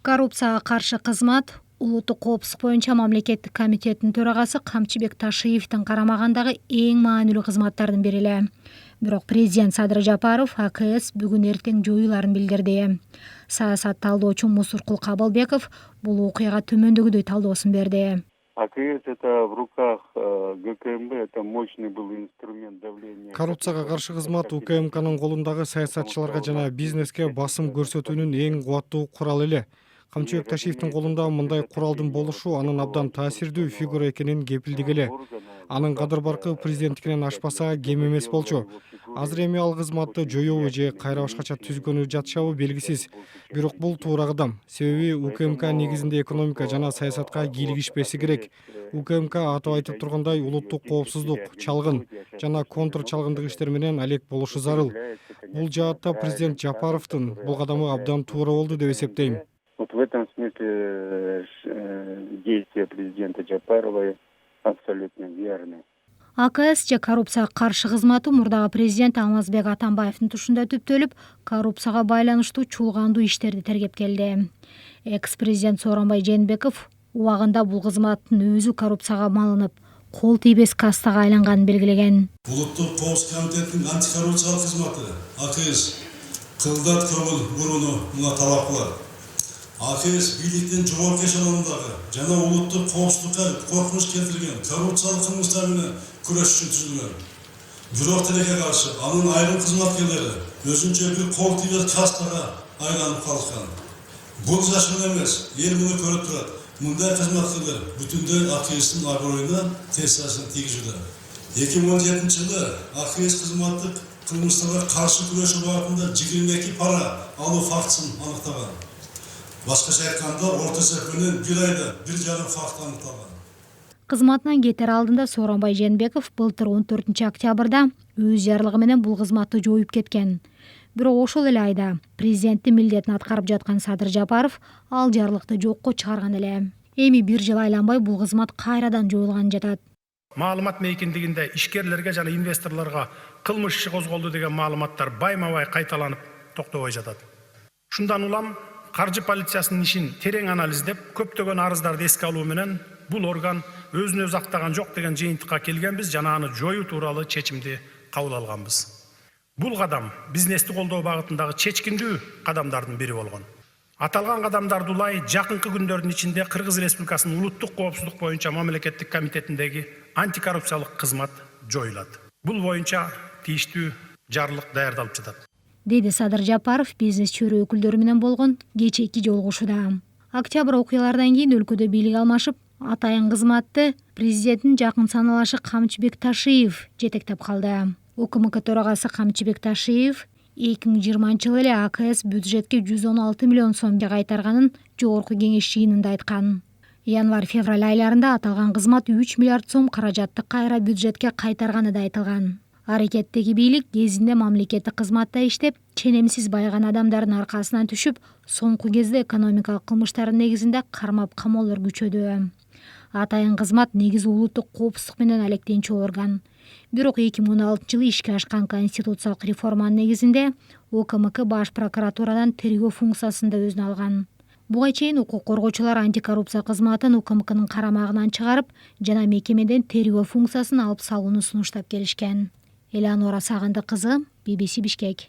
Коррупцияга каршы кызмат улуттук коопсуздук боюнча мамлекеттик комитеттин төрагасы Камчыбек Ташиевдин карамагындагы эң маанилүү кызматтардын бири эле. Бирок президент Садыр Жапаров АКС бүгүн эртең жоюларын билдирди. Саясат талдоочу Мусуркул Кабылбеков бул окуяга төмөндөгүдөй талдоосун берди. АКС это в руках ГКМБ, это мощный был инструмент давления. Коррупцияга каршы кызмат УКМКнын колундагы саясатчыларга жана бизнеске басым көрсөтүүнүн эң кубаттуу куралы эле. Камчыбек Ташиевдин колунда мындай куралдын болушу анын абдан таасирдүү фигура экенин кепилдик эле. Анын кадыр баркы президенттикинен ашпаса кем эмес болчу. Азыр эми ал кызматты жоюбу же кайра башкача түзгөнү жатышабы белгисиз. Бирок бул туура кадам. Себеби УКМК негизинде экономика жана саясатка кийлигишпеси керек. УКМК атып айтып тургандай улуттук коопсуздук, чалгын жана контр чалгындык иштер менен алек болушу зарыл. Бул жаатта президент Жапаровдун бул кадамы абдан туура болду деп эсептейм. Вот в этом смысле действия президента Джапарова абсолютно верны. АКС же коррупцияга каршы кызматы мурдагы президент Алмазбек Атамбаевдин тушунда түптөлүп, коррупцияга байланыштуу чуулгандуу иштерди тергеп келди. Экс-президент Сооронбай Жээнбеков убагында бул кызматтын өзү коррупцияга малынып, кол тийбес кастага айланганын белгилеген. Улуттук коопсуздук комитетинин антикоррупциялык кызматы АКС кылдат көңүл бурууну мына талап кылат. АКС бийликтин жогорку эшелонундагы жана улуттук коопсуздукка коркунуч келтирген коррупциялык кылмыштар менен күрөш үчүн түзүлгөн. Бирок тилекке каршы анын айрым кызматкерлери өзүнчө бир кол тийбес кастага айланып калышкан. Бул жашыгын эмес, эл муну көрүп турат. Мындай кызматкерлер бүтүндөй АКСтин аброюна терс таасир тийгизүүдө. 2017 жылы АКС кызматтык кылмыштарга каршы күрөшүү багытында 22 пара алуу фактысын аныктаган. Башкача айтканда, орто эсеп менен 1 айда 1,5 факт аныкталган. Кызматынан кетер алдында Сооронбай Жээнбеков былтыр 14 октябрда өз жарлыгы менен бул кызматты жоюп кеткен. Бирок ошол эле айда президенттин милдетин аткарып жаткан Садыр Жапаров ал жарлыкты жокко чыгарган эле. Эми 1 жыл айланбай бул кызмат кайрадан жоюлган жатат. Маалымат мейкиндигинде ишкерлерге жана инвесторлорго кылмыш иши козголду деген маалыматтар байма-бай кайталанып токтобой жатат. Ушундан улам каржы полициясынын ишин терең анализдеп, көптөгөн арыздарды эске алуу менен бул орган өзүн өзү актаган жок деген жыйынтыкка келгенбиз жана аны жоюу тууралуу чечимди кабыл алганбыз. Бул кадам бизнести колдоо багытындагы чечкиндүү кадамдардын бири болгон. Аталган кадамдарды улай жакынкы күндөрдүн ичинде Кыргыз Республикасынын улуттук коопсуздук боюнча мамлекеттик комитетиндеги антикоррупциялык кызмат жоюлат. Бул боюнча тийиштүү жарлык даярдалып жатат. Деди Садыр Жапаров бизнес чөйрө өкүлдөрү менен болгон кечээки жолугушууда. Октябрь окуялардан кийин өлкөдө бийлик алмашып, атайын кызматты президенттин жакын саналашы Камчыбек Ташиев жетектеп калды. УКМК төрагасы Камчыбек Ташиев 2020 жылы эле АКС бюджетке 116 миллион сом кайтарганын жогорку кеңеш жыйынында айткан. Январь-февраль айларында аталган кызмат 3 миллиард сом каражатты кайра бюджетке кайтарганы да айтылган. Аракеттеги бийлик кезинде мамлекеттик кызматта иштеп, ченемсиз байган адамдардын аркасынан түшүп, соңку кезде экономикалык кылмыштардын негизинде кармап камоолор күчөдү. Атайын кызмат негизи улуттук коопсуздук менен алектенчү орган. Бирок 2016 жылы ишке ашкан конституциялык реформанын негизинде УКМК баш прокуратурадан тергөө функциясын да өзүнө алган. Буга чейин укук коргоочулар антикоррупция кызматын УКМКнын карамагынан чыгарып, жана мекемеден тергөө функциясын алып салууну сунуштап келишкен. Элеонора Сагындык кызы, BBC Бишкек.